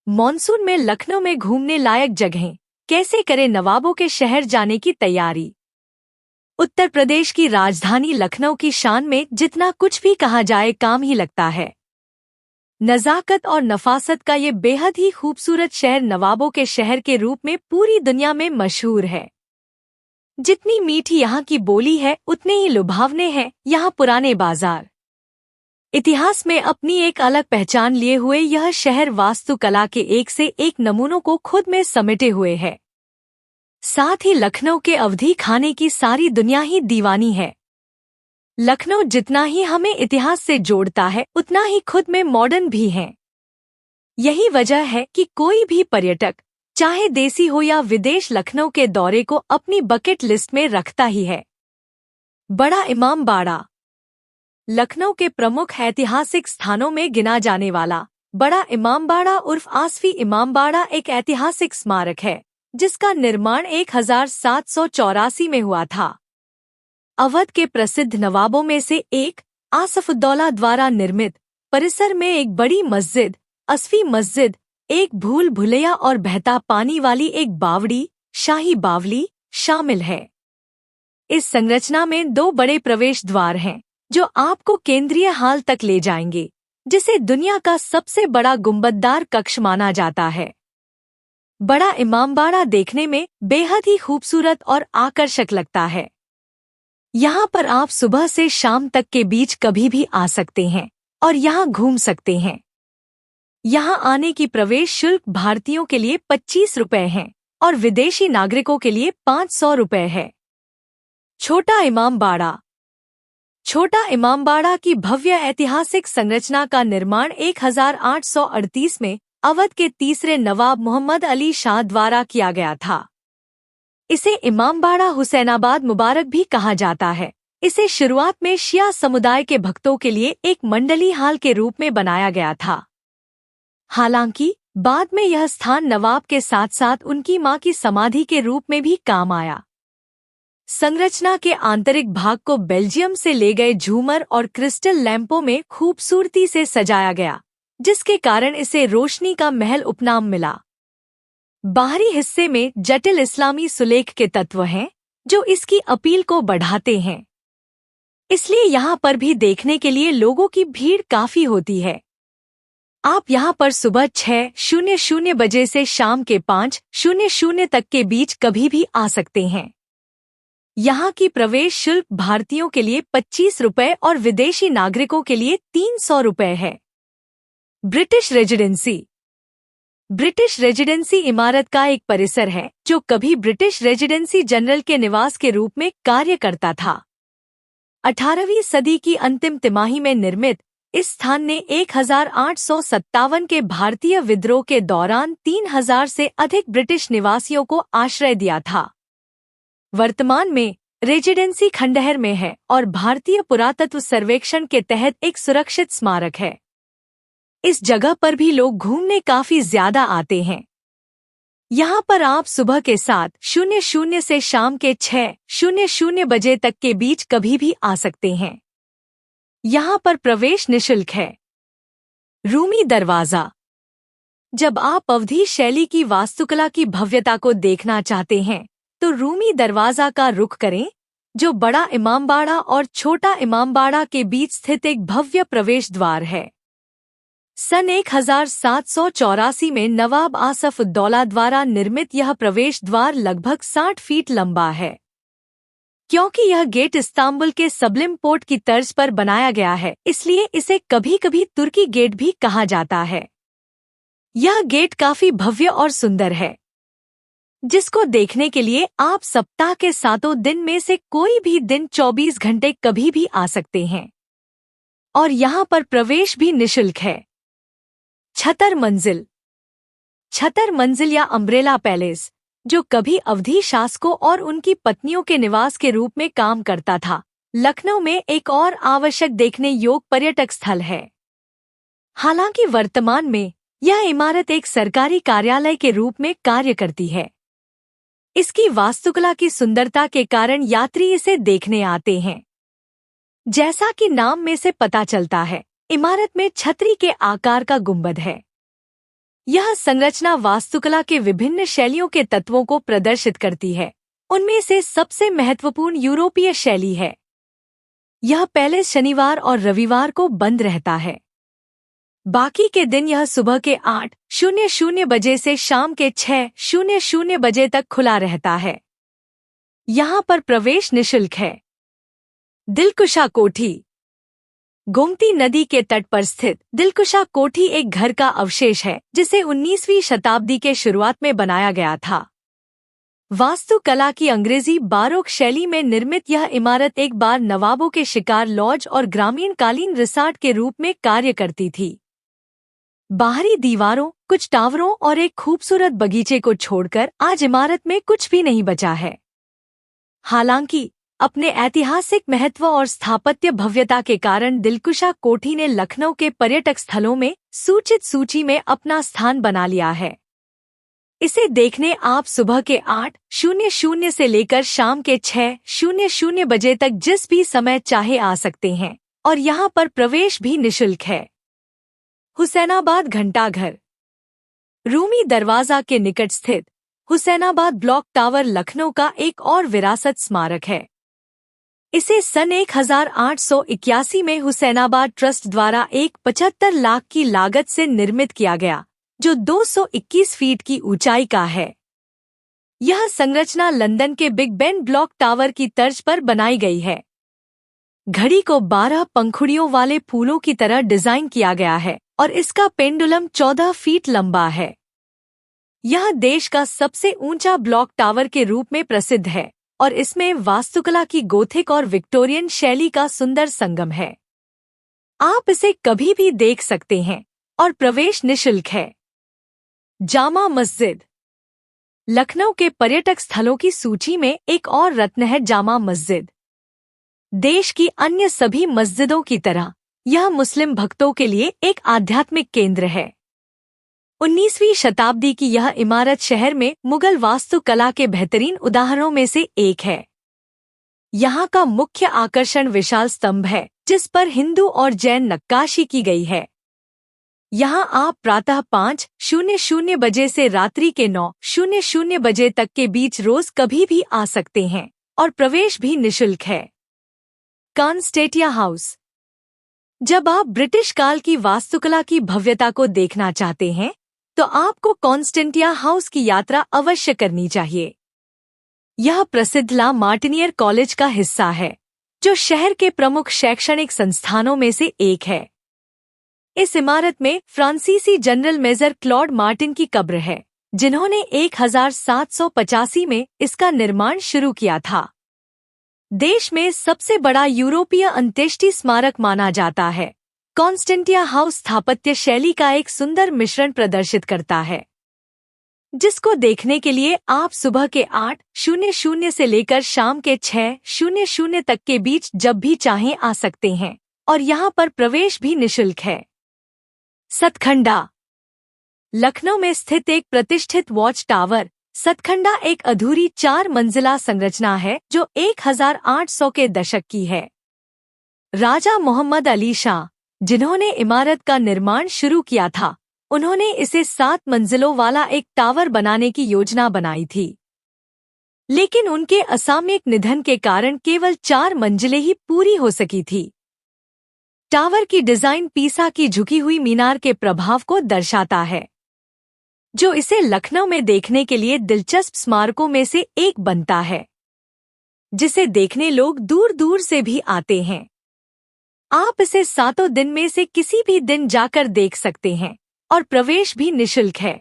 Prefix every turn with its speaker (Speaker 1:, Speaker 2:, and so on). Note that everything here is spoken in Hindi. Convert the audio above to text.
Speaker 1: मॉनसून में लखनऊ में घूमने लायक जगहें, कैसे करें नवाबों के शहर जाने की तैयारी। उत्तर प्रदेश की राजधानी लखनऊ की शान में जितना कुछ भी कहा जाए काम ही लगता है। नज़ाकत और नफासत का ये बेहद ही खूबसूरत शहर नवाबों के शहर के रूप में पूरी दुनिया में मशहूर है। जितनी मीठी यहाँ की बोली है उतने ही लुभावने हैं यहाँ पुराने बाजार। इतिहास में अपनी एक अलग पहचान लिए हुए यह शहर वास्तुकला के एक से एक नमूनों को खुद में समेटे हुए है। साथ ही लखनऊ के अवधी खाने की सारी दुनिया ही दीवानी है। लखनऊ जितना ही हमें इतिहास से जोड़ता है उतना ही खुद में मॉडर्न भी है। यही वजह है कि कोई भी पर्यटक चाहे देसी हो या विदेश लखनऊ के दौरे को अपनी बकेट लिस्ट में रखता ही है। बड़ा इमाम बाड़ा लखनऊ के प्रमुख ऐतिहासिक स्थानों में गिना जाने वाला बड़ा इमामबाड़ा उर्फ आसफी इमामबाड़ा एक ऐतिहासिक स्मारक है जिसका निर्माण 1784 में हुआ था। अवध के प्रसिद्ध नवाबों में से एक आसफउद्दौला द्वारा निर्मित परिसर में एक बड़ी मस्जिद आसफी मस्जिद, एक भूल भुलैया और बहता पानी वाली एक बावड़ी शाही बावली शामिल है। इस संरचना में 2 बड़े प्रवेश द्वार हैं जो आपको केंद्रीय हाल तक ले जाएंगे, जिसे दुनिया का सबसे बड़ा गुंबददार कक्ष माना जाता है। बड़ा इमामबाड़ा देखने में बेहद ही खूबसूरत और आकर्षक लगता है। यहाँ पर आप सुबह से शाम तक के बीच कभी भी आ सकते हैं और यहाँ घूम सकते हैं। यहाँ आने की प्रवेश शुल्क भारतीयों के लिए 25 रुपए है और विदेशी नागरिकों के लिए 500 रुपए है। छोटा इमामबाड़ा छोटा इमामबाड़ा की भव्य ऐतिहासिक संरचना का निर्माण 1838 में अवध के तीसरे नवाब मोहम्मद अली शाह द्वारा किया गया था। इसे इमामबाड़ा हुसैनाबाद मुबारक भी कहा जाता है। इसे शुरुआत में शिया समुदाय के भक्तों के लिए एक मंडली हाल के रूप में बनाया गया था। हालांकि बाद में यह स्थान नवाब के साथ साथ उनकी मां की समाधि के रूप में भी काम आया। संरचना के आंतरिक भाग को बेल्जियम से ले गए झूमर और क्रिस्टल लैंपों में खूबसूरती से सजाया गया, जिसके कारण इसे रोशनी का महल उपनाम मिला। बाहरी हिस्से में जटिल इस्लामी सुलेख के तत्व हैं जो इसकी अपील को बढ़ाते हैं। इसलिए यहाँ पर भी देखने के लिए लोगों की भीड़ काफी होती है। आप यहाँ पर सुबह 6:00 बजे से शाम के 5:00 तक के बीच कभी भी आ सकते हैं। यहाँ की प्रवेश शुल्क भारतीयों के लिए 25 रुपए और विदेशी नागरिकों के लिए 300 रुपए है। ब्रिटिश रेजिडेंसी इमारत का एक परिसर है जो कभी ब्रिटिश रेजिडेंसी जनरल के निवास के रूप में कार्य करता था। 18वीं सदी की अंतिम तिमाही में निर्मित इस स्थान ने 1857 के भारतीय विद्रोह के दौरान 3000 से अधिक ब्रिटिश निवासियों को आश्रय दिया था। वर्तमान में रेजिडेंसी खंडहर में है और भारतीय पुरातत्व सर्वेक्षण के तहत एक सुरक्षित स्मारक है। इस जगह पर भी लोग घूमने काफी ज्यादा आते हैं। यहाँ पर आप सुबह के 7:00 से शाम के 6:00 बजे तक के बीच कभी भी आ सकते हैं। यहाँ पर प्रवेश निःशुल्क है। रूमी दरवाजा जब आप अवधी शैली की वास्तुकला की भव्यता को देखना चाहते हैं तो रूमी दरवाजा का रुख करें, जो बड़ा इमामबाड़ा और छोटा इमामबाड़ा के बीच स्थित एक भव्य प्रवेश द्वार है। सन 1784 में नवाब आसफउद्दौला द्वारा निर्मित यह प्रवेश द्वार लगभग 60 फीट लंबा है। क्योंकि यह गेट इस्तांबुल के सब्लिम पोर्ट की तर्ज पर बनाया गया है, इसलिए इसे कभी-कभी तुर्की गेट भी कहा जाता है। यह गेट काफी भव्य और सुंदर है, जिसको देखने के लिए आप सप्ताह के 7 दिन में से कोई भी दिन 24 घंटे कभी भी आ सकते हैं। और यहाँ पर प्रवेश भी निःशुल्क है। छतर मंजिल या अम्ब्रेला पैलेस, जो कभी अवधी शासकों और उनकी पत्नियों के निवास के रूप में काम करता था, लखनऊ में एक और आवश्यक देखने योग्य पर्यटक स्थल है। हालांकि वर्तमान में यह इमारत एक सरकारी कार्यालय के रूप में कार्य करती है। इसकी वास्तुकला की सुंदरता के कारण यात्री इसे देखने आते हैं। जैसा कि नाम में से पता चलता है, इमारत में छतरी के आकार का गुंबद है। यह संरचना वास्तुकला के विभिन्न शैलियों के तत्वों को प्रदर्शित करती है। उनमें से सबसे महत्वपूर्ण यूरोपीय शैली है। यह पैलेस शनिवार और रविवार को बंद रहता है। बाकी के दिन यह सुबह के 8:00 बजे से शाम के 6:00 बजे तक खुला रहता है। यहाँ पर प्रवेश निःशुल्क है। दिलकुशा कोठी। गोमती नदी के तट पर स्थित दिलकुशा कोठी एक घर का अवशेष है जिसे 19वीं शताब्दी के शुरुआत में बनाया गया था। वास्तुकला की अंग्रेजी बारोक शैली में निर्मित यह इमारत एक बार नवाबों के शिकार लॉज और ग्रामीण कालीन रिसॉर्ट के रूप में कार्य करती थी। बाहरी दीवारों, कुछ टावरों और एक खूबसूरत बगीचे को छोड़कर आज इमारत में कुछ भी नहीं बचा है। हालांकि अपने ऐतिहासिक महत्व और स्थापत्य भव्यता के कारण दिलकुशा कोठी ने लखनऊ के पर्यटक स्थलों में सूचित सूची में अपना स्थान बना लिया है। इसे देखने आप सुबह के 8:00 से लेकर शाम के 6:00 बजे तक जिस भी समय चाहे आ सकते हैं और यहाँ पर प्रवेश भी निःशुल्क है। हुसैनाबाद घंटाघर। रूमी दरवाजा के निकट स्थित हुसैनाबाद ब्लॉक टावर लखनऊ का एक और विरासत स्मारक है। इसे सन 1881 में हुसैनाबाद ट्रस्ट द्वारा एक 75 लाख की लागत से निर्मित किया गया, जो 221 फीट की ऊंचाई का है। यह संरचना लंदन के बिग बेन ब्लॉक टावर की तर्ज पर बनाई गई है। घड़ी को 12 पंखुड़ियों वाले फूलों की तरह डिजाइन किया गया है और इसका पेंडुलम 14 फीट लंबा है। यह देश का सबसे ऊंचा ब्लॉक टावर के रूप में प्रसिद्ध है और इसमें वास्तुकला की गोथिक और विक्टोरियन शैली का सुंदर संगम है। आप इसे कभी भी देख सकते हैं और प्रवेश निःशुल्क है। जामा मस्जिद। लखनऊ के पर्यटक स्थलों की सूची में एक और रत्न है जामा मस्जिद। देश की अन्य सभी मस्जिदों की तरह यह मुस्लिम भक्तों के लिए एक आध्यात्मिक केंद्र है। 19वीं शताब्दी की यह इमारत शहर में मुगल वास्तुकला के बेहतरीन उदाहरणों में से एक है। यहाँ का मुख्य आकर्षण विशाल स्तंभ है जिस पर हिंदू और जैन नक्काशी की गई है। यहाँ आप प्रातः 5:00 बजे से रात्रि के 9:00 बजे तक के बीच रोज कभी भी आ सकते हैं और प्रवेश भी निःशुल्क है। कॉन्स्टेंटिया हाउस। जब आप ब्रिटिश काल की वास्तुकला की भव्यता को देखना चाहते हैं तो आपको कॉन्स्टेंटिया हाउस की यात्रा अवश्य करनी चाहिए। यह प्रसिद्ध ला मार्टिनियर कॉलेज का हिस्सा है, जो शहर के प्रमुख शैक्षणिक संस्थानों में से एक है। इस इमारत में फ्रांसीसी जनरल मेजर क्लॉड मार्टिन की कब्र है, जिन्होंने 1785 में इसका निर्माण शुरू किया था। देश में सबसे बड़ा यूरोपीय अंत्येष्टि स्मारक माना जाता है। कॉन्स्टेंटिया हाउस स्थापत्य शैली का एक सुंदर मिश्रण प्रदर्शित करता है, जिसको देखने के लिए आप सुबह के 8:00 से लेकर शाम के 6:00 तक के बीच जब भी चाहें आ सकते हैं और यहाँ पर प्रवेश भी निःशुल्क है। सतखंडा। लखनऊ में स्थित एक प्रतिष्ठित वॉच टावर सतखंडा एक अधूरी 4 मंजिला संरचना है जो 1800 के दशक की है। राजा मोहम्मद अली शाह, जिन्होंने इमारत का निर्माण शुरू किया था, उन्होंने इसे 7 मंजिलों वाला एक टावर बनाने की योजना बनाई थी, लेकिन उनके असामयिक निधन के कारण केवल 4 मंजिलें ही पूरी हो सकी थी। टावर की डिजाइन पीसा की झुकी हुई मीनार के प्रभाव को दर्शाता है, जो इसे लखनऊ में देखने के लिए दिलचस्प स्मारकों में से एक बनता है, जिसे देखने लोग दूर दूर से भी आते हैं। आप इसे 7 दिन में से किसी भी दिन जाकर देख सकते हैं और प्रवेश भी निःशुल्क है।